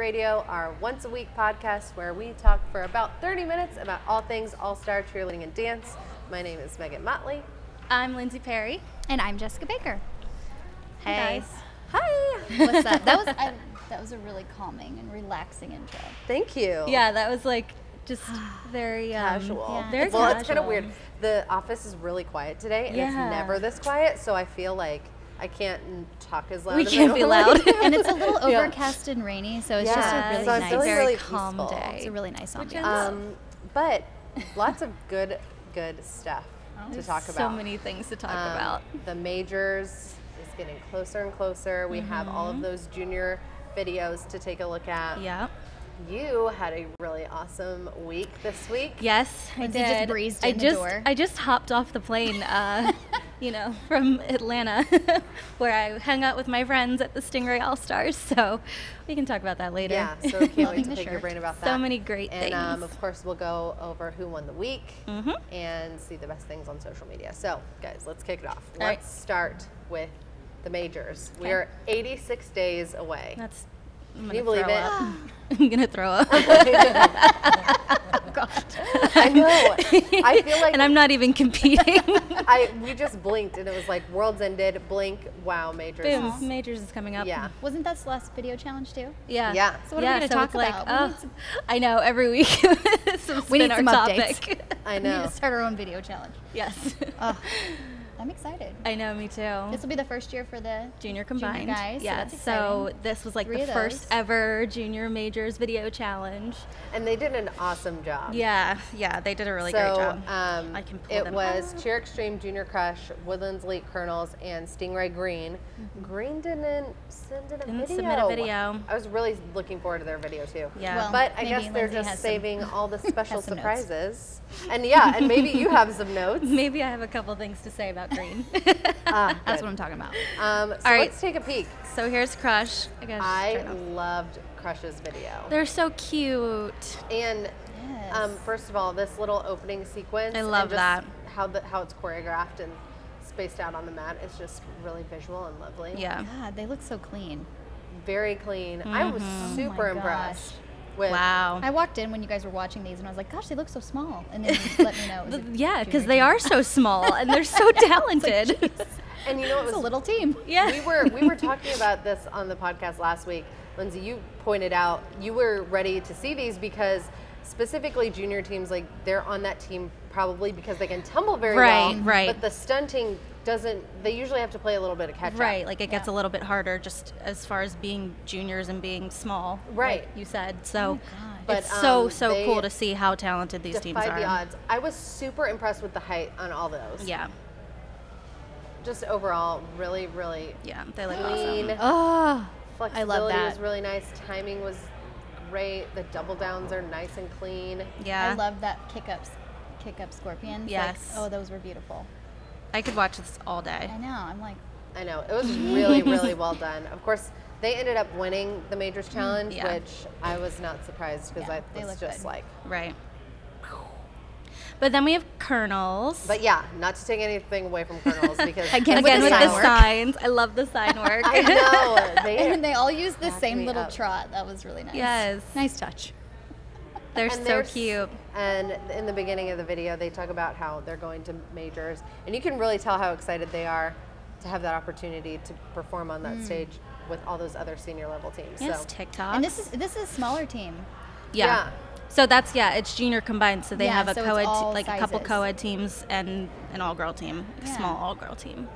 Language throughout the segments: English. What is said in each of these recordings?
Radio, our once-a-week podcast where we talk for about 30 minutes about all things all-star cheerleading and dance. My name is Megan Motley. I'm Lindsay Perry. And I'm Jessica Baker. Hey. Guys. Hi. What's up? That was a really calming and relaxing intro. Thank you. Yeah, that was like just very casual. Yeah, very well, casual. It's kind of weird. The office is really quiet today, and it's Yeah. never this quiet, so I feel like I can't talk as loud We as can't I be normally loud. do. And it's a little overcast and rainy, so it's just a really so I'm nice, feeling very really calm peaceful. day. it's a really nice Which ambiance. is- But lots of good stuff to There's talk about. so many things to talk about. The majors is getting closer and closer. We have all of those junior videos to take a look at. Yeah. You had a really awesome week this week. Yes, I Lindsay did. just breezed in the door. I just hopped off the plane, from Atlanta, where I hung out with my friends at the Stingray All-Stars. So we can talk about that later. Yeah, so can't wait Loving to the pick your shirt. brain about that. So many great And things. of course, we'll go over who won the week and see the best things on social media. So, guys, let's kick it off. All right. Let's start with the majors. We Okay. are 86 days away. That's. Can I'm gonna you believe throw it? up. I'm gonna throw up. I know. I feel like and I'm not even competing. we just blinked and it was like world's ended, blink, wow, majors. Boom, majors is coming up. Yeah. Wasn't that last video challenge too? Yeah. Yeah. So what are we gonna so talk it's like, about? We need some- I know, every week We need some topic. updates. I We need know. to start our own video challenge. Yes. I'm excited. I know, me too. This will be the first year for the Junior combined. guys, so Yeah, that's so exciting. this was like 3 the of first those. ever junior majors video challenge. And they did an awesome job. Yeah, they did a really great job. I can pull it them was up. Cheer Extreme Junior Crush, Woodlands Elite Colonels, and Stingray Green. Green didn't send in a Didn't video. submit a video. I was really looking forward to their video too. Yeah. Well, But I maybe guess they're Lindsay has just some- saving all the special has some notes. surprises. And yeah, and maybe you have some notes. Maybe I have a couple things to say about Green. That's what I'm talking about. So All right. let's take a peek. So here's Crush. I loved Crush's video. They're so cute. And Yes. first of all, this little opening sequence. I love and just that. How it's choreographed and spaced out on the mat is just really visual and lovely. Yeah. God, they look so clean. Very clean. I was super Oh my impressed with. Wow. I walked in when you guys were watching these and I was like, gosh, they look so small. And then you let me know. It was a Yeah, because junior they team. are so small and they're so talented. And you know what It's a was little team. Yeah. we were talking about this on the podcast last week. Lindsay, you pointed out you were ready to see these because specifically junior teams, like they're on that team probably because they can tumble very well. Right. But the stunting doesn't. They usually have to play a little bit of catch up. Right, like it gets a little bit harder just as far as being juniors and being small. Right. Like you said. So But, it's so they cool to see how talented these teams Defied are. the odds. I was super impressed with the height on all those. Yeah. Just overall, really, really Yeah. They look clean. awesome. Oh, Flexibility that. was really nice. Timing was great. The double downs are nice and clean. Yeah. I love that kick up scorpions. Yes. Like, oh, those were beautiful. I could watch this all day. I know. I'm like, I know. It was really, really well done. Of course, they ended up winning the Majors Challenge, Yeah. which I was not surprised because Yeah, I they was look just good. like. Right. But then we have Colonels. But yeah, not to take anything away from Colonels because Again, Again, with with the the sign work. signs. I love the sign work. I know. and they all use the cracked same me little up. trot. That was really nice. Yes. Nice touch. They're And so there's- cute. And in the beginning of the video, they talk about how they're going to majors, and you can really tell how excited they are to have that opportunity to perform on that stage with all those other senior level teams. Yes, So TikTok. And this is a smaller team. yeah. So that's it's junior combined. So they Yeah, have a so it's co-ed, all like a couple sizes. co-ed teams and an all-girl team, Yeah. small all-girl team.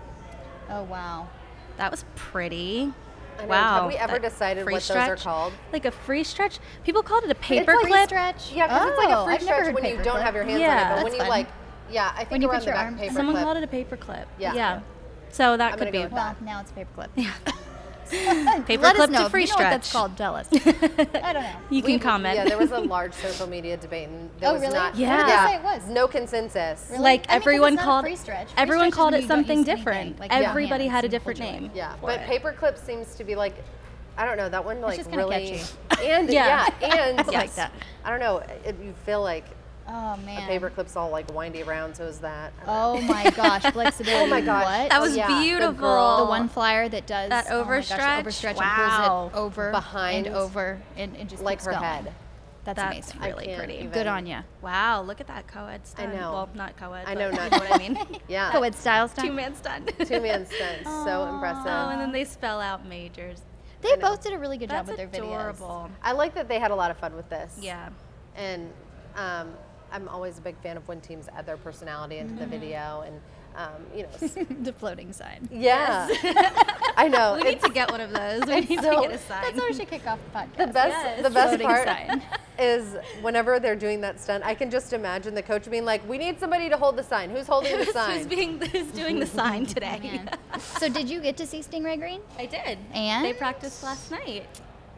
Oh wow. That was pretty. I know, Wow. have we ever that decided free what stretch? those are called? Like a free stretch? People called it a paper like Free clip. stretch. Yeah, because it's like a Oh, free I've never stretch heard when you paper don't clip. have your hands Yeah, on it, but that's when you fun. like, yeah, I think When you around put the your back arms- paper Someone clip. called it a paper clip. Yeah. Yeah. So that I'm could gonna be. go with Well, that. now it's paperclip. Yeah. Paper Let us clip know to if free you know what that's stretch. called. Tell us. I don't know. You can comment. Yeah, there was a large social media debate, and there Oh, was really? not. What did they yeah, say it was? No consensus. Really? Like I mean, 'cause everyone it's not a called free stretch. Free everyone stretch is called when it you don't something use different. anything, like your Everybody hands had a and pull different joint. name. Yeah, for but it. paperclip seems to be like, I don't know, that one like just kinda really, catchy. and Yeah. and I like that. I don't know, you feel like Oh, man. A paper clip's all like windy around, so is that. Oh my gosh, flexibility. Oh my gosh. What? That was beautiful. The one flyer that does that overstretch. Oh my gosh, overstretch Wow. and pulls it over Behind, and over and just like keeps her going. head. That's amazing. really can't pretty. even- Good on you. Wow, look at that co-ed stunt. know. Well, not co-ed. I know, but not you know what I mean. Yeah. Co-ed style stunt. Two-man stunt. Two-man stunt. So impressive. Oh, and then they spell out majors. They both did a really good job That's with their videos. adorable. I like that they had a lot of fun with this. Yeah. And I'm always a big fan of when teams add their personality into the video, and you know. The floating sign. Yeah. I know. We need to get one of those. We need so- to get a sign. That's how we should kick off the podcast. The best, Yes. the best Floating part sign. is whenever they're doing that stunt, I can just imagine the coach being like, "We need somebody to hold the sign. Who's holding the sign?" Who's doing the sign today? Man. So did you get to see Stingray Green? I did. And? They practiced last night.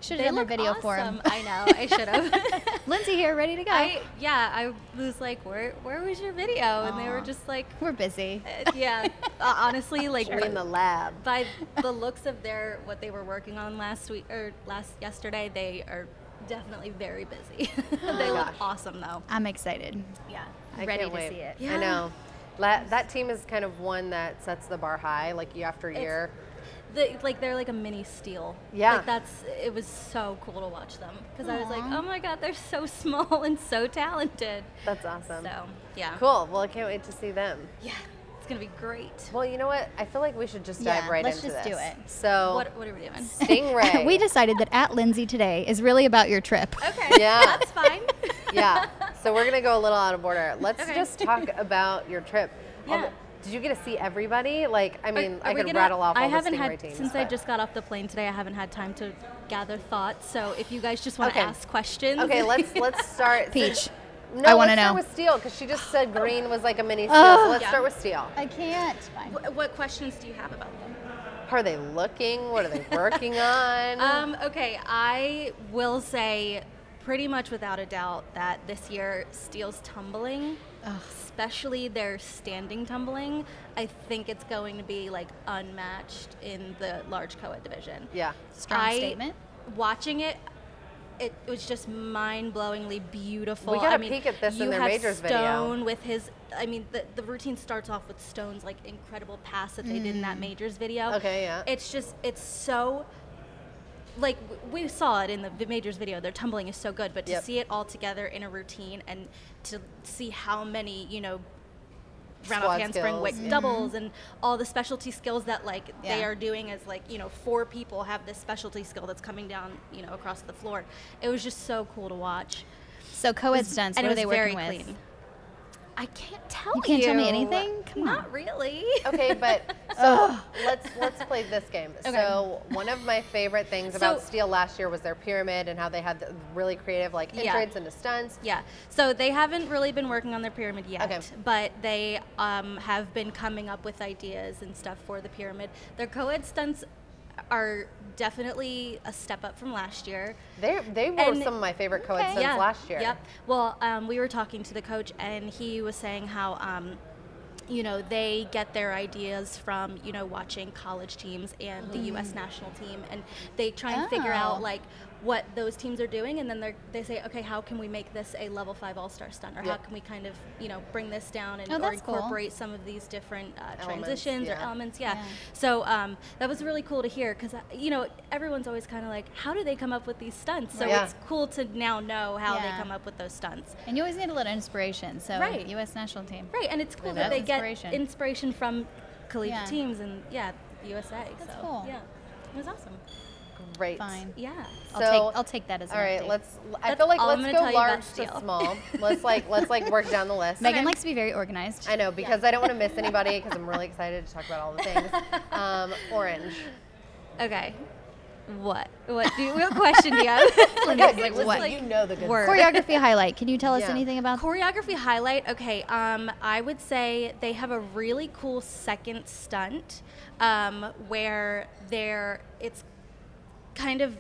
Should They have done their look video awesome. for him. I know. I should have. Lindsay here, ready to go. I was like, where was your video? And they were Aw. just like, We're busy. yeah. Honestly, like We're in the lab. by the looks of what they were working on yesterday, they are definitely very busy. They look gosh. awesome though. I'm excited. Yeah. I Ready can't to wait. see it. Yeah. I know. That team is kind of one that sets the bar high, like year after year. They're like a mini Steel. Yeah. Like it was so cool to watch them because I was like, oh my god, they're so small and so talented. That's awesome. So yeah. Cool. Well, I can't wait to see them. Yeah. It's gonna be great. Well, you know what? I feel like we should just dive Yeah, right let's into just this. do it. So, What are we doing? Stingray. We decided that at Lindsay today is really about your trip. Okay. Yeah. That's fine. Yeah. So we're gonna go a little out of order. Let's Okay. just talk about your trip. Yeah. Did you get to see everybody? Like, I mean, Are I we could gonna- rattle off all I the haven't Stingray had teams. since I but- just got off the plane today. I haven't had time to gather thoughts. So if you guys just want to Okay. ask questions, Okay, let's start. Peach. No, I wanna let's start know. with Steel because she just said Green was like a mini Steel. So let's Yeah. start with Steel. I can't. Fine. What questions do you have about them? How are they looking? What are they working on? Okay, I will say pretty much without a doubt that this year Steel's tumbling, especially their standing tumbling, I think it's going to be like unmatched in the large co-ed division. Yeah. Strong statement. Watching it was just mind-blowingly beautiful. We got a I mean, peek at this in you their have majors video. Stone with his, I mean, the routine starts off with Stone's like incredible pass that they did in that majors video. Okay, yeah. It's so, like, we saw it in the majors video. Their tumbling is so good, but to Yep. see it all together in a routine and to see how many, round Squad off handspring skills. wick doubles and all the specialty skills that they Yeah. are doing as 4 people have this specialty skill that's coming down across the floor. It was just so cool to watch. So co-ed stunts, And what it are was they very working with? clean. I can't tell You can't tell me anything? Come on. Not really. Okay, but so let's play this game. Okay. So one of my favorite things about Steel last year was their pyramid and how they had the really creative Yeah. entrance into stunts. Yeah, so they haven't really been working on their pyramid yet, Okay. but they have been coming up with ideas and stuff for the pyramid. Their co-ed stunts are definitely a step up from last year. They were And- some of my favorite co-ed Okay. stunts last year. Yep. Well, we were talking to the coach, and he was saying how, they get their ideas from, watching college teams and the U.S. national team, and they try and figure out, Oh. like, what those teams are doing, and then they say, okay, how can we make this a level 5 all-star stunt, or how Yep. can we kind of, bring this down and Oh, or that's cool. incorporate some of these different transitions or yeah. elements. Yeah. Yeah. So that was really cool to hear because, everyone's always kind of like, how do they come up with these stunts? So Yeah. it's cool to now know how Yeah. they come up with those stunts. And you always need a little inspiration. So Right. U.S. national team. Right, and it's cool That's that they get inspiration. inspiration from collegiate Yeah. teams and USA. That's so cool. yeah, it was awesome. Great. Fine. Yeah. I'll take that as an All right, update. I That's feel like all I'm let's gonna go tell you about large to Steel. small. let's work down the list. Megan likes to be very organized. I know because I don't want to miss anybody because I'm really excited to talk about all the things. Orange. Okay. What question do you have? Lindsay's like, Listen, what? you know the good Word. stuff. Choreography highlight. Can you tell us Yeah. anything about Choreography highlight. Okay, I would say they have a really cool second stunt where it's kind of.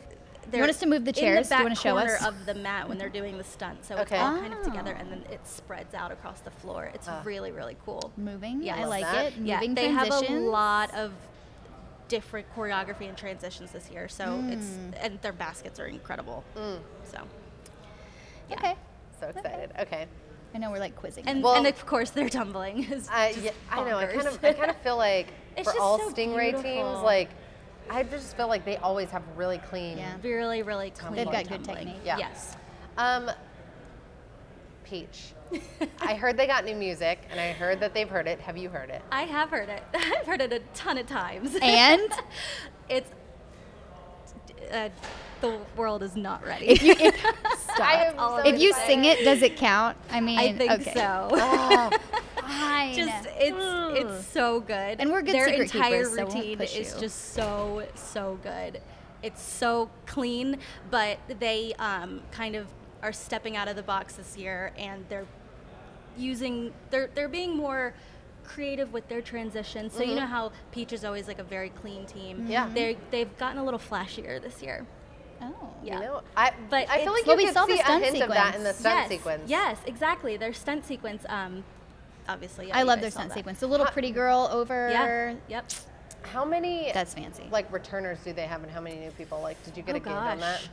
You want us to move the chairs? In the Do you back wanna show corner us? of the mat when they're doing the stunt, so Okay. it's all kind of Oh. together, and then it spreads out across the floor. It's really, really cool. moving? Yeah, I love like that. it. Yeah, Moving they have transitions. a lot of different choreography and transitions this year, so and their baskets are incredible. So, yeah. Okay. So excited. Okay. I know we're like quizzing. And, them. and of course, their tumbling is just I know. I bonkers. kind of feel like It's for just all so Stingray teams, beautiful. like I just feel like they always have really clean. Yeah. really, really clean. They've got good tumbling. technique. Yeah. Yes. Peach. I heard they got new music, and I heard that they've heard it. Have you heard it? I have heard it. I've heard it a ton of times. And it's the world is not ready. if you I am all so I'm if you excited. sing it, does it count? I mean, I think okay. so. Oh, Fine. Just it's so good. And we're good Their secret entire keepers, so we won't routine push is you. just so good. It's so clean, but they kind of are stepping out of the box this year, and they're being more creative with their transitions. So you know how Peach is always like a very clean team. Yeah. They've gotten a little flashier this year. Oh. Yeah. you know, I But feel like it's- you Well, we could saw the see a stunt hint of that in the sequence. stunt yes, sequence. Yes, exactly. Their stunt sequence. Obviously, yeah, I you love guys their saw stunt that. sequence. The little pretty girl over. Yeah. Yep. How many That's fancy. like returners do they have, and how many new people? Like, did you get Oh a count on that? gosh.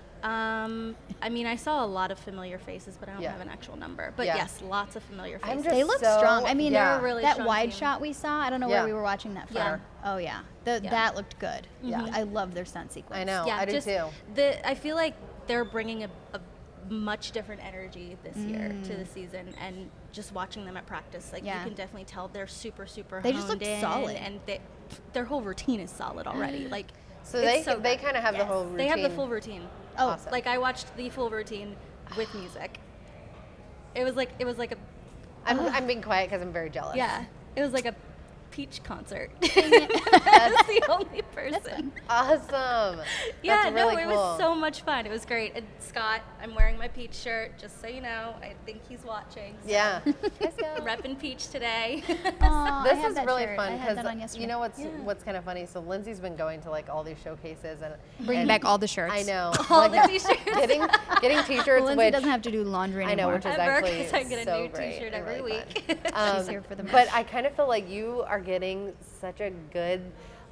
I mean, I saw a lot of familiar faces, but I don't Yeah. have an actual number. But Yeah. yes, lots of familiar I'm faces. just They look so- strong. I mean, yeah. They're a really that strong wide team. shot we saw, I don't know Yeah. where we were watching that from. Yeah. Oh, yeah. Yeah. That looked good. Yeah. I love their stunt sequence. I know. yeah, I do just too. I feel like they're bringing a much different energy this year to the season, and just watching them at practice, like Yeah. you can definitely tell they're super They just honed look in, solid. and their whole routine is solid already. Like So it's they good. kind of have the Yes. whole routine. They have the full routine. Oh, Awesome. Like I watched the full routine with music. It was like a I'm being quiet because I'm very jealous. yeah. It was like a Peach concert. Dang That's the only person. Awesome. Yeah, That's really no, it cool. was so much fun. It was great. And Scott, I'm wearing my Peach shirt, just so you know. I think he's watching. So Yeah. repping Peach today. Aw, I This have is that really shirt. fun I had that on because yesterday. you know what's Yeah. kind of funny. So Lindsay's been going to like all these showcases and Bringing and back all the shirts. I know All like, the t-shirts. getting t-shirts, Lindsay which doesn't have to do laundry I know, anymore. which is Ever, actually 'cause I get a so new great t-shirt and every really week. fun. She's here for the But merch. I kind of feel like you are getting such a good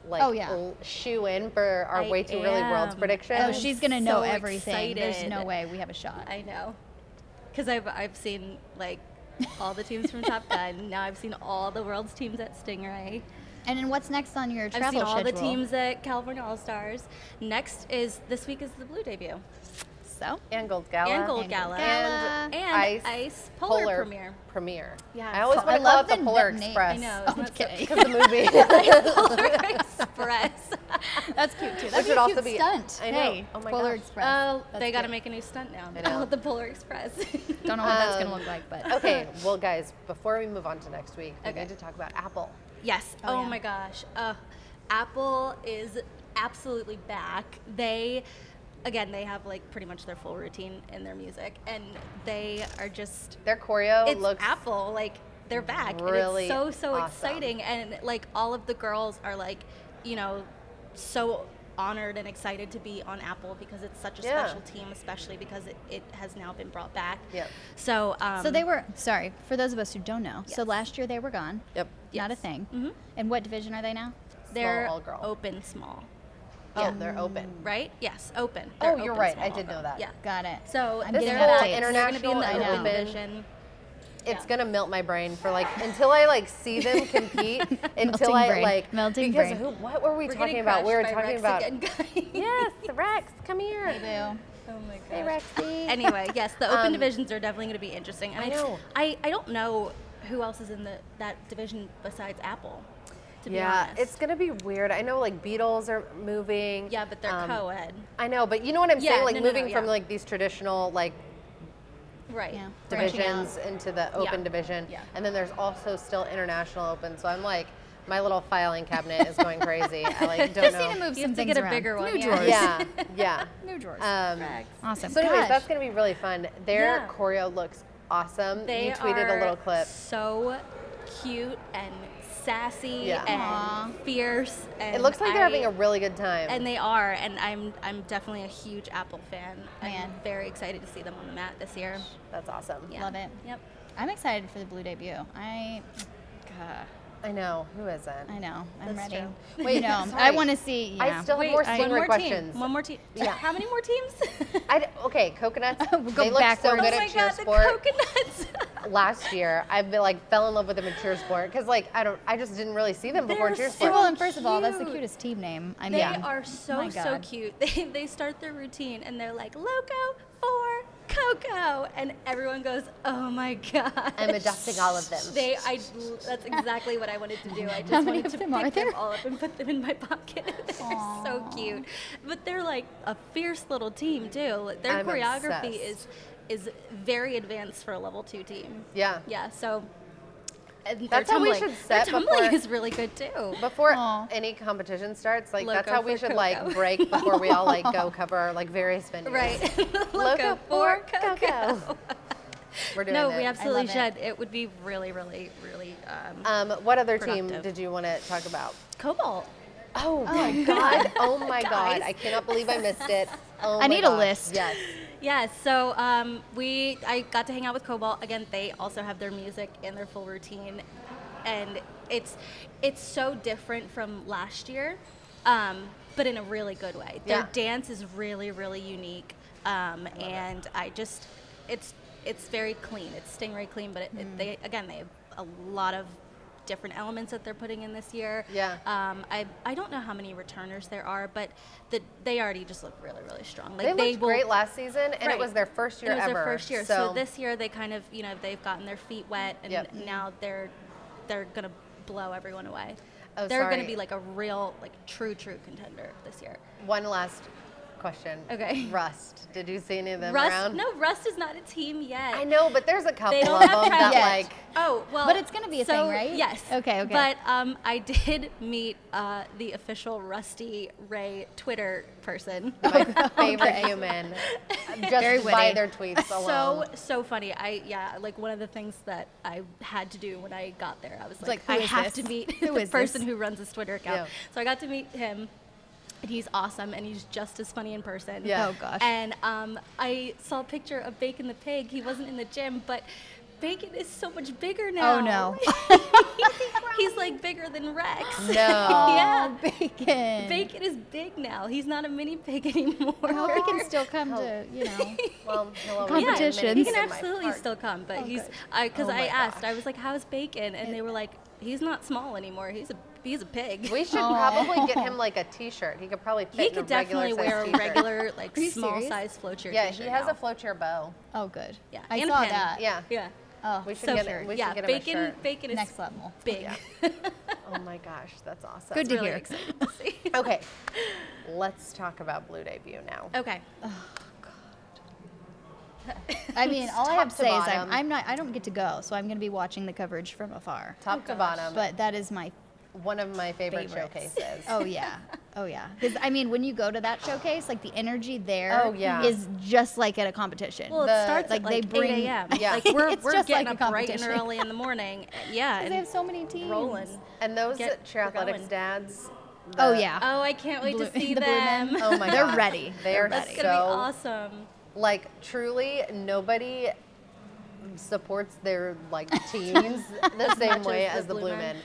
like Oh, yeah. shoe in for our I way too early worlds am. prediction. Oh, I'm she's gonna know so everything. There's no excited. way we have a shot. I know. Because I've seen like all the teams from Top Gun. Now I've seen all the world's teams at Stingray. And then what's next on your I've travel seen all schedule? the teams at California All Stars. Next is this week is the Blue debut So and Gold Gala. and Gold And Gala And and Ice Polar premiere. Yeah. I always I want to love call it the the Polar name. Express. I know. I'm isn't that so kidding. Because the movie. Polar Express. that's cute too. Which That'd would be a also cute be- stunt. I know. Hey, Oh my Polar gosh. Express. Oh, That's they got to cute. make a new stunt now. I know. The Polar Express. Don't know what that's gonna Um, look like, but Okay, well, guys, before we move on to next week, we Okay. need to talk about Apple. Yes. Oh, Oh, yeah. my gosh. Apple is absolutely back. They have like pretty much their full routine in their music, and they are just Their choreo it's looks Apple. Like they're back. really and it's so awesome. exciting, and like all of the girls are like, so honored and excited to be on Apple because it's such a Yeah. special team, especially because it has now been brought back. Yep. So so they were sorry for those of us who don't know. So Yes. last year they were gone. Yep. Not a Yes. thing. Mhm. And what division are they now? they're all girl. open small, Oh, they're open. right? Yes, open. Oh, They're you're open right. small I did know also. that. Yeah. Got it. So I'm they're getting whole back. updates. They're going to be in the international open open. division. It's Yeah. gonna melt my brain for like until I like see them compete. until Melting I brain. like Melting because brain. what were we We're talking getting about? We were crushed by talking Rex about again, guys. yes, Rex, come here. Hey, boo. Oh my god. Hey, Rexy. Anyway, yes, the open Um, divisions are definitely going to be interesting. And I know. I don't know who else is in that division besides Apple. To be Yeah, honest. it's gonna be weird. I know like Beatles are moving. Yeah, but they're co-ed. I know, but you know what I'm Yeah, saying? Like no, moving yeah. from like these traditional like Right. Yeah. Branching divisions into the open Yeah. division. Yeah. And then there's also still international open. So I'm like, my little filing cabinet is going crazy. I like don't Just know. need to move You some have to things get a around. bigger one, New yeah. drawers. Yeah, yeah. New drawers. Correct. Awesome. So anyways, Gosh. that's gonna be really fun. Their Yeah. choreo looks awesome. They You tweeted are a little clip. so cute and sassy Yeah. and Aw. fierce. And It looks like they're I- having a really good time. And they are, and I'm definitely a huge Apple fan. Man. I'm very excited to see them on the mat this year. That's awesome. Yeah. Love it. Yep. I'm excited for the Blue debut. I know. Who isn't? know. I'm That's ready. true. Wait, I sorry. want to see. Yeah. I still have Wait, more one Stingray more questions. team. One more team. Yeah. How many more teams? Okay, coconuts. We'll go they look backwards. so good Oh my at cheer god, the sport. coconuts. last year, I've been like fell in love with them in cheer sport because like I just didn't really see them before cheer sport. Well, and first of all, that's the cutest team name. I mean, They are so cute. They start their routine and they're like Loco for Coco, and everyone goes, "Oh my god!" I'm adopting all of them. That's exactly what I wanted to do. I just How many wanted of to them are pick them there? all up and put them in my pocket. They're so cute, but they're like a fierce little team too. Their I'm choreography obsessed. is very advanced for a level 2 team. Yeah. Yeah. So. And That's their how we tumbling- should set Their tumbling before- is really good too. Before Aw. any competition starts, like that's Loco how we for should Coco. like break before we all like go cover our like various venues. Right. Loco for Coco. We're doing No, it. we absolutely love it. should. It would be really, really, really What other team productive. did you want to talk about? Cobalt. Oh my god! Oh my god! Guys. I cannot believe I missed it. Oh I my need a gosh. list. Yes. Yeah, so I got to hang out with Cobalt. Again, they also have their music and their full routine, and it's so different from last year, but in a really good way. Their Yeah. dance is really, really unique, and it's very clean. It's Stingray clean, but they have a lot of different elements that they're putting in this year. Yeah. I don't know how many returners there are, but they already just look really, really strong. They looked will- great last season, and Right. it was their first year It was ever. their first year. So this year they kind of, they've gotten their feet wet, and Yep. now they're gonna blow everyone away. Oh, They're sorry. gonna be like a real, like true contender this year. One last question. Okay. Rust. Did you see any of them Rust, around? no, Rust is not a team yet. I know, but there's a couple They of don't them have that track yet. like. Oh, well. But it's gonna be a so, thing, right? Yes. Okay. But I did meet the official Rusty Ray Twitter person. My favorite human, Very just by witty. their tweets alone. So funny. Like one of the things that I had to do when I got there, I was like, I who is have this? to meet Who the is person this? who runs this Twitter account. Yeah. So I got to meet him, and he's awesome, and he's just as funny in person. Yeah. Oh gosh. And I saw a picture of Bacon the pig. He wasn't in the gym, but Bacon is so much bigger now. Oh, no. He's like bigger than Rex. No. Yeah. Bacon. Bacon is big now. He's not a mini pig anymore. I hope he can still come to, Well, he'll always Competitions. be He can in my absolutely heart. still come, but good. because Oh I my asked, gosh. I was like, "How's Bacon?" And they were like, "He's not small anymore. He's a pig." We should probably get him like a T-shirt. He could probably fit He in could a regular definitely wear size a T-shirt. regular, like Are you small serious? size FloCheer Yeah, t-shirt he has now. a FloCheer bow. Oh, good. Yeah, I and saw pin. that. Yeah. Yeah. Oh, We should So get it. We yeah, should get him Bacon. a shirt. Bacon is next level. big. Yeah. Oh my gosh, that's awesome. Good to Really hear. excited to see. Okay, let's talk about Blue Debut now. Okay. I mean, all I have to Top to say is bottom. I don't get to go, so I'm going to be watching the coverage from afar. Top to bottom, But that is my one of my favorite favorites. showcases. Oh yeah. Oh yeah. Because I mean, when you go to that showcase, like the energy there Oh, yeah. is just like at a competition. Well, The- it starts like, at they like bring- 8 a.m. Yeah. Like we're It's we're just getting like a up bright and competition. early in the morning. Yeah. 'Cause they have so many teams. rolling. And those Get- cheer we're athletics going. dads. Oh the- yeah. Oh, I can't wait Blue- to see the blue them. men. Oh my They're gosh. ready. They are That's so gonna be awesome. like truly nobody supports their like teams the same much way as as the the Blue Blue Men. Men.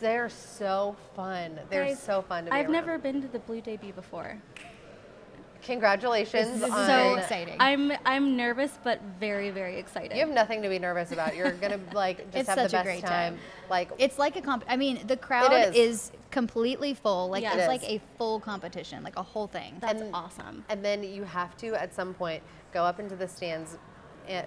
They're so fun. They're Guys, so fun to be I've around. never been to the Blue Debut before. Congratulations This is on so exciting. I'm nervous but very, very excited. You have nothing to be nervous about. You're gonna like just It's have the such a best great time. time. Like It's like a I mean, the crowd is. is completely full. Like Yeah. it's It like is. a full competition, like a whole thing. That's and- awesome. And then you have to, at some point, go up into the stands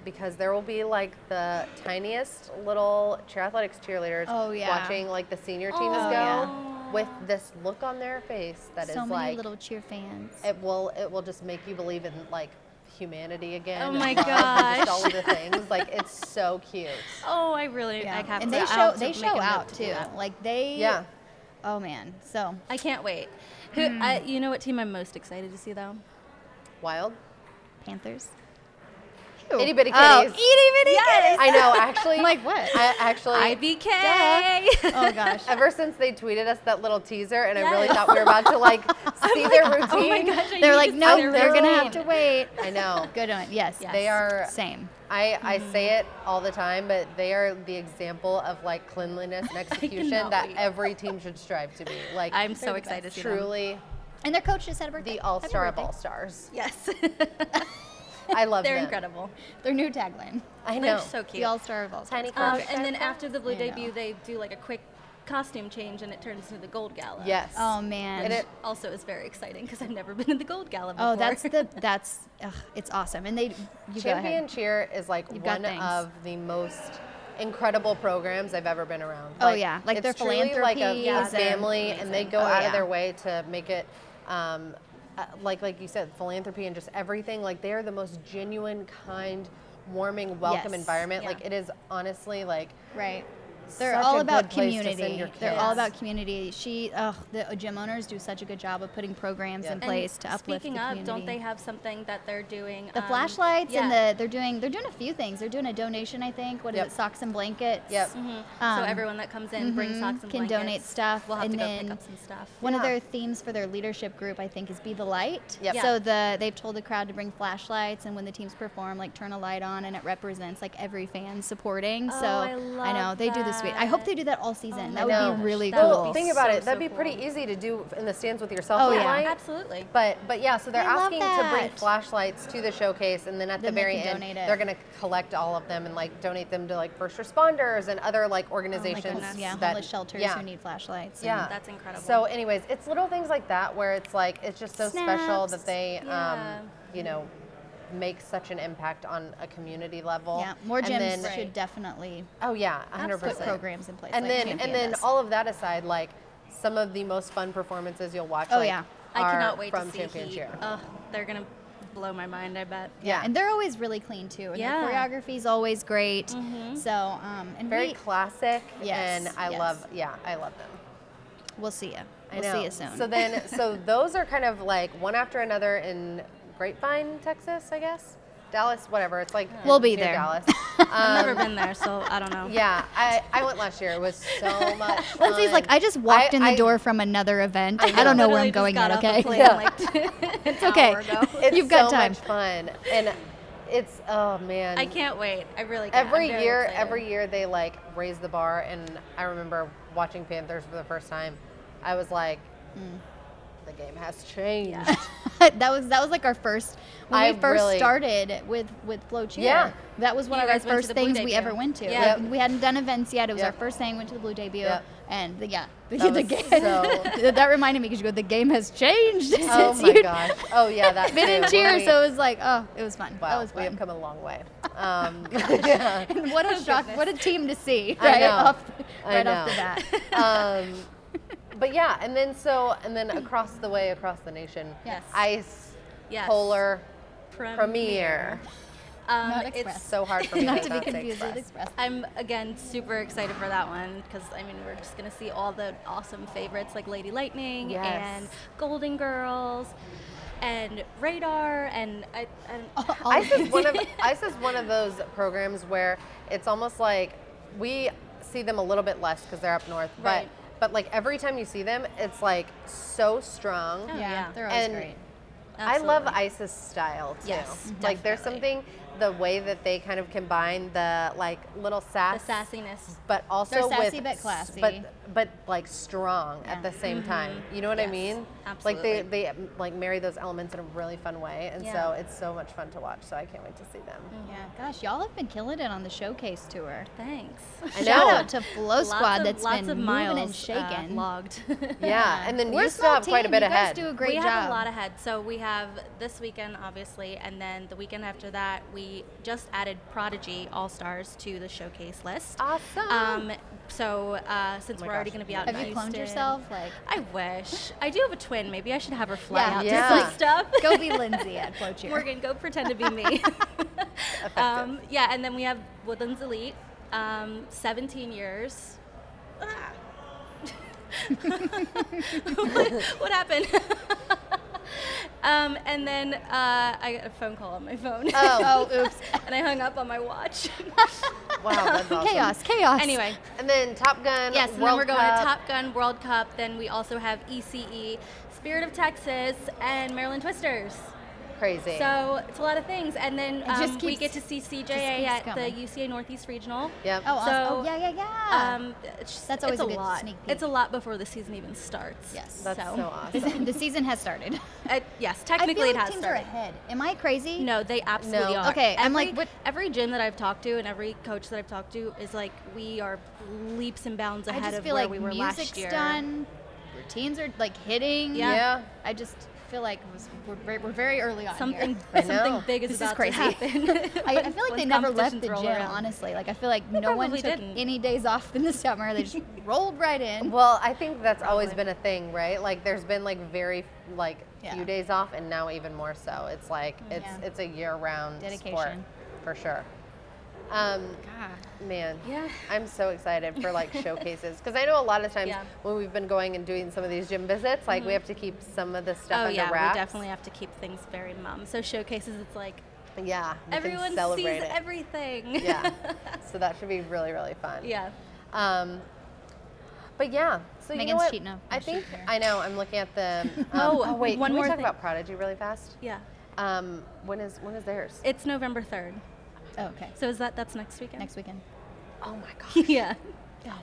because there will be like the tiniest little cheer athletics cheerleaders Oh, yeah. watching like the senior teams Oh, go yeah. with this look on their face that is so many like little cheer fans. it will just make you believe in like humanity again. Oh and my love and just gosh. all of the things. Like it's so cute. Oh, I really I have and to. they I'll show have to they make show a note out to do too. that. Like they Yeah. Oh man. So I can't wait. Who you know what team I'm most excited to see though? Wild. Panthers. Itty bitty Oh, kitties. itty bitty kitties. I know, actually. I'm like, what? I actually IBK. Oh gosh. ever since they tweeted us that little teaser, and I really Yes. thought we were about to like see their routine. Oh my gosh. I They're need like, to see nope, their they're gonna have routine. to wait. I know. Good one. Yes. Yes. They are. Same. I say it all the time, but they are the example of like cleanliness and execution cannot that wait. every team should strive to be. Like I'm so the excited to best. see them. truly And their coach just had a birthday. the all-star of Happy all stars. Yes. I love They're them. incredible. Their new tagline. I know. They're so cute. The all-star of all-stars. Tiny perfect. And then Tiny after the blue I know. debut, they do like a quick costume change and it turns into the gold gala. Yes. Oh man. And it Also is very exciting because I've never been in the gold gala before. Oh, it's awesome. And you go Champion ahead. Cheer is like You've got one things. of the most incredible programs I've ever been around. Oh, yeah. Like, their it's truly like a philanthropy is family, and they go Oh, out yeah. of their way to make it, like you said, philanthropy and just everything. Like they are the most genuine, kind, warming, welcome Yes. environment. Yeah. Like it is honestly like. Right. They're Such all a about good place to send community. your They're all kids. about community. The gym owners do such a good job of putting programs Yeah. in place to uplift Speaking the of, community. don't they have something that they're doing? The flashlights yeah. and they're doing a few things. They're doing a donation, I think. What is Yep. it? Socks and blankets. Yep. So everyone that comes in brings socks and can blankets. donate stuff, We'll have and to go then pick up some stuff. One of Yeah. their themes for their leadership group, I think, is be the light. Yep. Yeah. So they've told the crowd to bring flashlights, and when the teams perform, like turn a light on, and it represents like every fan supporting. Oh, So I know love they do the sweet. I hope they do that all season. Oh that my would gosh, be really that cool. would Well, be think about so, it. That'd so be pretty cool. easy to do in the stands with your cell Oh, phone yeah. light. Absolutely. But yeah, so they're I love asking to bring that. flashlights to the showcase, and then at Then the they very can end, donate it. they're going to collect all of them and like donate them to like first responders and other like Oh my organizations. goodness. Yeah, that, homeless shelters yeah. who need flashlights. and- Yeah, That's incredible. So, anyways, it's little things like that where it's like it's just so special Snaps. that they, Yeah. you know, make such an impact on a community level. Yeah, more And gyms then- should definitely Oh yeah, put 100%. programs in place. And like then Champion and then does. all of that aside, like some of the most fun performances you'll watch. Oh, like, yeah. I are cannot wait from to see Champion Heat. Cheer. They're gonna blow my mind. I bet. Yeah. And they're always really clean too. And Yeah. their choreography is always great. So, and Very classic. Yes, And I yes. love them. we'll see you. I We'll know. see you soon. So those are kind of like one after another in Grapevine, Texas, I guess. Dallas, whatever. It's like We'll be near there. Dallas. I've never been there, so I don't know. Yeah, I went last year. It was so much fun. Lindsay's like, I just walked in the I- door from another event. I I don't know where Literally I'm going just yet, got off okay? a plane, Yeah. like, It's okay. Hour ago. It's You've got so time. much fun, and it's oh man. I can't wait. I really can't. Every I'm very year, excited. every year they like raise the bar, and I remember watching Panthers for the first time. I was like, the game has changed. Yeah. that was like our first when I we first really- started with FloCheer. Yeah. That was one You of our guys went to first the Blue things we debut. ever went to. Yeah. Like, we hadn't done events yet. It was Yep. our first thing. Went to the Blue debut, Yep. and the was game. so- that reminded me because you go, the game has changed. Oh since my you gosh. Oh yeah, that been in too. cheer, When we- so it was like, oh, it was fun. wow, that was we have fun. come a long way. Yeah. And what a shock! What a team to see! I Right know. off I off the know. bat. But yeah, and then across the nation, Yes. Ice Yes. Polar Premiere. Not It's Express. So hard for me Not to to be not say confused with Express. Express. I'm again super excited for that one because I mean we're just gonna see all the awesome favorites like Lady Lightning Yes. and Golden Girls and Radar and All Ice of is one of those programs where it's almost like we see them a little bit less because they're up north, Right. but like every time you see them, it's like so strong. Oh, yeah, yeah. they're always And great. I love Absolutely. Ice's style too. Yes, Like there's definitely. something the way that they kind of combine the like little the sass, sassiness. but also They're sassy with but classy. but like strong at Yeah. the same time. You know what I Yes, mean? absolutely. Like they like marry those elements in a really fun way, and so Yeah. it's so much fun to watch. So I can't wait to see them. Yeah, gosh, y'all have been killing it on the showcase tour. Thanks. I Shout know. out to Flow Squad that's lots been of moving miles and shaking. logged. Yeah, and then We're you a still small have quite a team. bit You guys ahead. do a great we job. have a lot ahead. So we have this weekend, obviously, and then the weekend after that, we just added Prodigy All Stars to the showcase list. Awesome. So since Oh my we're already gosh. going to be out Have in you cloned Houston- yourself? Like, I wish. I do have a twin. Maybe I should have her fly Yeah, out yeah. to some stuff. go be Lindsay at FloCheer. Morgan, go pretend to be me. Yeah, and then we have Woodlands Elite, 17 years. Ah. what happened? And then I got a phone call on my phone. Oh. oops. And I hung up on my watch. Wow, that's awesome. Chaos. Anyway, And then Top Gun. yes, and then World we're going to Cup. Top Gun World Cup. Then we also have ECE, Spirit of Texas, and Maryland Twisters. Crazy. So it's a lot of things. And then we get to see CJA at coming. the UCA Northeast Regional. Yep. Oh, So, awesome. Yeah. That's always it's a good lot. sneak peek. It's a lot before the season even starts. Yes. That's so awesome. The season has started. Yes, I technically feel it like has teams started. are ahead. Am I crazy? No, they absolutely No. are. Okay, I'm like, what? Every gym that I've talked to and every coach that I've talked to is like, we are leaps and bounds I ahead just of feel where like we were music's last year. done. Routines are like hitting. Yeah. I just feel like we're very early on Something here. I know. something big is This is about crazy. to happen. I feel like they never left the Competitions gym, roll around. honestly. Like, I feel like no one probably took didn't. any days off in the summer. They just rolled right in. Well, I think that's always been a thing, right? Like there's been like very like Yeah. few days off, and now even more so. It's like Yeah. it's a year-round sport Dedication. for sure. God. Man, Yeah. I'm so excited for like showcases because I know a lot of times Yeah. when we've been going and doing some of these gym visits, like we have to keep some of this stuff Oh under yeah, wraps. we definitely have to keep things very mum. So showcases, it's like Yeah, we can everyone celebrate sees it. everything. Yeah, so that should be really really fun. Yeah. But yeah, so you know Megan's what? cheating up. I She's think there. I know. I'm looking at the. one wait. Can we more talk thing. about Prodigy really fast? Yeah. When is theirs? It's November 3rd. Oh, okay. So that's next weekend? Next weekend. Oh my gosh. Yeah.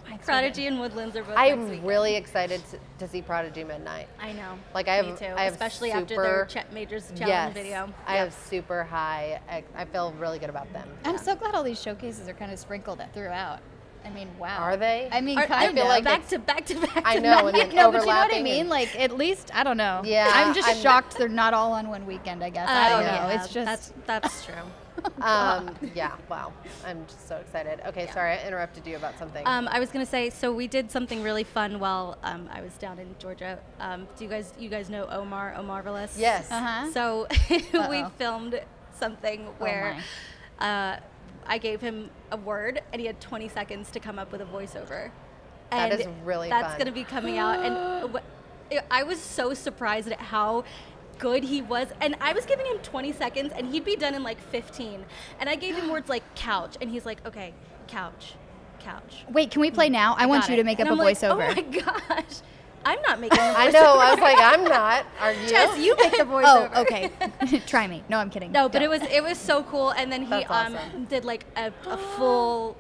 Next Prodigy and Woodlands are both next I'm weekend. really excited to see Prodigy Midnight. I know. Like I have, Me too. I have Especially super, after their Chet Majors challenge yes, video. I have super high. I feel really good about them. I'm so glad all these showcases are kind of sprinkled throughout. I mean, wow. Are they? I mean, I kind feel of. like back to back. I know, and then no, but you know what I overlapping mean? and- Like, at least, I don't know. Yeah, I'm just I'm- shocked they're not all on one weekend, I guess. I don't know. Yeah, It's just. that's true. Yeah. Wow. I'm just so excited. Okay. Sorry, I interrupted you about something. I was gonna say, so we did something really fun while I was down in Georgia. Do you guys know Omar Marvelous? Yes. Uh-huh. So we Uh-oh. filmed something where I gave him a word and he had 20 seconds to come up with a voiceover. That And is really that's fun. gonna be coming out, and I was so surprised at how good he was, and I was giving him 20 seconds and he'd be done in like 15, and I gave him words like couch and he's like, okay, couch. Wait, can we play now? I want Got you it. to make And up a I'm like, voiceover. oh my gosh, I'm not making a voiceover. I know. I was like, I'm not. Are you? Jess, you make the Oh, voiceover. okay. Try me. No, I'm kidding. No, but Don't. it was so cool, and then he That's awesome. did like a full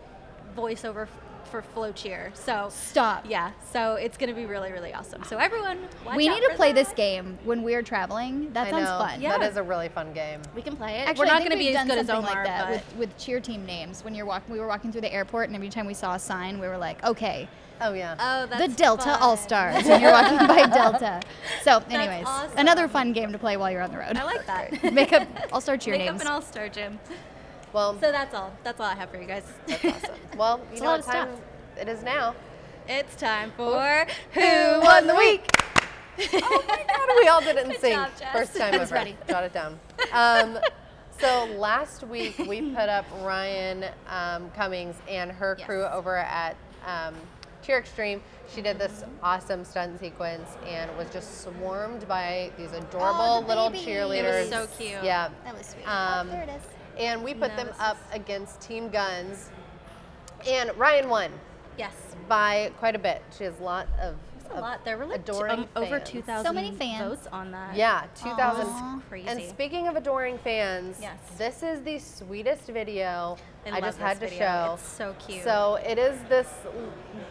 voiceover for FloCheer. So Stop. yeah, so it's gonna be really really awesome. So everyone, watch We out need to for play that. this game when we're traveling. That I sounds know. fun. Yeah. That is a really fun game. We can play it. Actually, We're I not think gonna be we've as done good as something Omar, like that but with cheer team names. When we were walking through the airport, and every time we saw a sign, we were like, okay, Oh yeah. oh, that's the Delta fun. All Stars. When you're walking by Delta. So, anyways, awesome. another fun game to play while you're on the road. I like that. Make up All Star cheer Make names. up an all-star gym. Well, So that's all I have for you guys. that's awesome. Well, you It's a know lot what of time stuff. it is now. It's time for Who won the week? Oh my God, we all did it in Good sync. job, Jess. First time I was ever. ready. Jot it down. So last week we put up Ryan Cummings and her Yes. crew over at Cheer Extreme. She did this awesome stunt sequence and was just swarmed by these adorable the little babies. cheerleaders. It was so cute. Yeah. That was sweet. There it is. And we put No, them this up against Team Guns. And Ryan won Yes. by quite a bit. She has a lot of A lot. There were like adoring over fans. 2,000 So many fans. votes on that. Yeah, 2,000. Aw. Crazy. And speaking of adoring fans, Yes. this is the sweetest video I love just this had to video. show. It's so cute. So it is this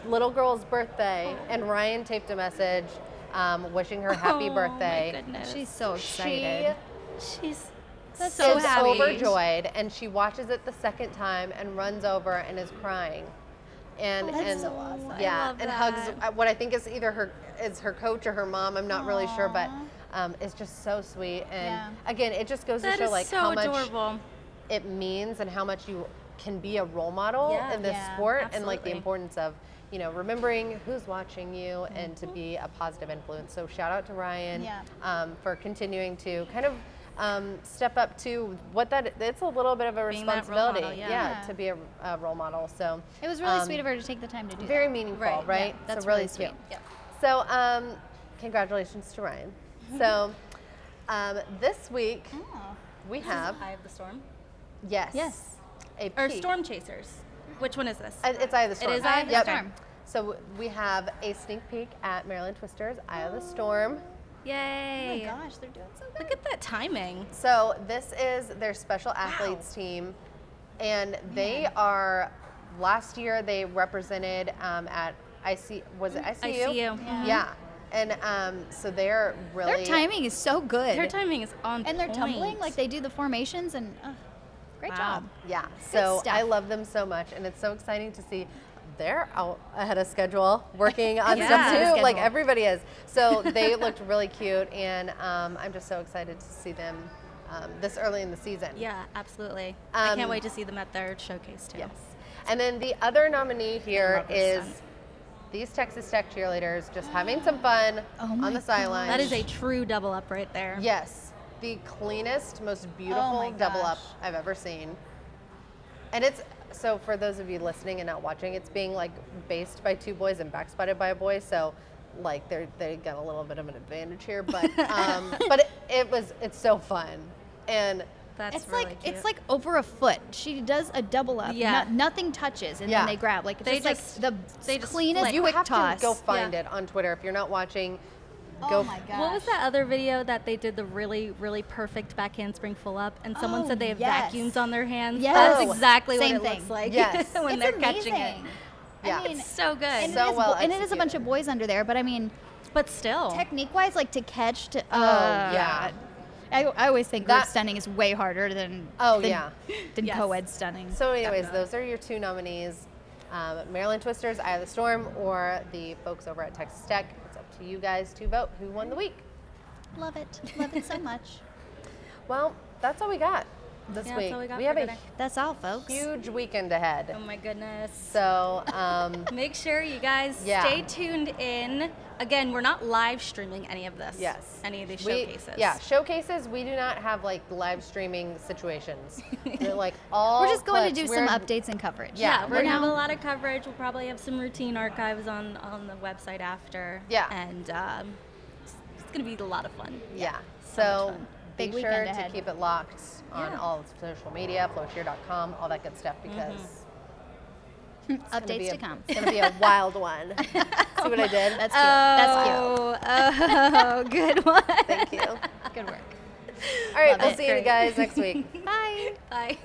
little girl's birthday, and Ryan taped a message wishing her happy Oh, birthday. My goodness. She's so excited. She's That's so Is happy. overjoyed, and she watches it the second time and runs over and is crying. And That's and so awesome. I yeah, love and that. hugs what I think is either her coach or her mom. I'm not really sure, but Aw. it's just so sweet. And Yeah. again, it just goes That to show is like so how much adorable. it means and how much you can be a role model Yeah. in this Yeah, sport, and like the absolutely. importance of remembering who's watching you and to be a positive influence. So shout out to Ryan Yeah. for continuing to kind of step up to what it's a little bit of a Being that role responsibility, model, yeah. Yeah. to be a role model. So It was really sweet of her to take the time to do very that. meaningful, Right, right? yeah, that's so really really sweet. cute. Yeah. So congratulations to Ryan. So this week Oh. we This is have Eye of the Storm. Yes. a Or peek. Storm Chasers. Which one is this? It's Eye of the Storm. is Eye of the Yep. Storm. So we have a sneak peek at Maryland Twisters, Eye of the Storm. Yay! Oh my gosh, they're doing so good. Look at that timing. So this is their special athletes team, and they are. Last year they represented at was it ICU? ICU. Yeah. And so they're really. Their timing is so good. Their timing is on And they're point. tumbling, like they do the formations, and great Wow. job. Yeah. So stuff. I love them so much, and it's so exciting to see. They're out ahead of schedule, working on Yeah. stuff too, like Schedule. everybody is. So they looked really cute, and I'm just so excited to see them this early in the season. Yeah, absolutely. I Um, can't wait to see them at their showcase too. Yes. And then the other nominee here love this is stunt. these Texas Tech cheerleaders just having some fun Oh my on the sidelines. That is a true double up right there. Yes, the cleanest, most beautiful Oh my double up gosh. I've ever seen. And it's, so for those of you listening and not watching, it's being like based by two boys and backspotted by a boy. So like they got a little bit of an advantage here, but but it's so fun. And That's It's really like cute. it's like over a foot. She does a double up. Yeah. Nothing touches, and Yeah. then they grab. Like They just just- like they the just cleanest flick. you quick have toss. to go find Yeah. it on Twitter if you're not watching. Oh Go my gosh. What was that other video that they did the really, really perfect back handspring full up, and someone Oh, said they have yes. vacuums on their hands? Yes. That's Oh, exactly same what it thing. looks like Yes. when It's they're amazing. catching it. Yeah. I mean, It's so good. and, So it is, well and it is a bunch executed. of boys under there, but I mean, But still. technique-wise, like to catch to. yeah. I always think That- group stunning is way harder than Yeah. than Yes. co-ed stunning. So anyways, Definitely. those are your two nominees, Maryland Twisters, Eye of the Storm, or the folks over at Texas Tech. It's up to you guys to vote who won the week. Love it so much. Well, that's all we got this Yeah, that's week. all we got we for have a today. That's all, folks. huge weekend ahead. Oh my goodness. So Make sure you guys Yeah. stay tuned in. Again, we're not live streaming any of this. yes, Any of these We- showcases. Yeah, showcases. We do not have like live streaming situations. They're like all. We're just going to clips. do some We're- updates and coverage. Yeah, Yeah, we're we're gonna have now- a lot of coverage. We'll probably have some routine archives on the website after. Yeah. And it's gonna be a lot of fun. Yeah. So So much fun. be Big sure weekend to ahead. keep it locked on Yeah. all of social media, FloCheer.com, all that good stuff, because. It's gonna be Updates a- to come. It's gonna be a wild one. See what I did? That's cute. That's Oh, good one. Thank you. cute. Good work. All right, Love we'll it. see you Great. guys next week. Bye. Bye.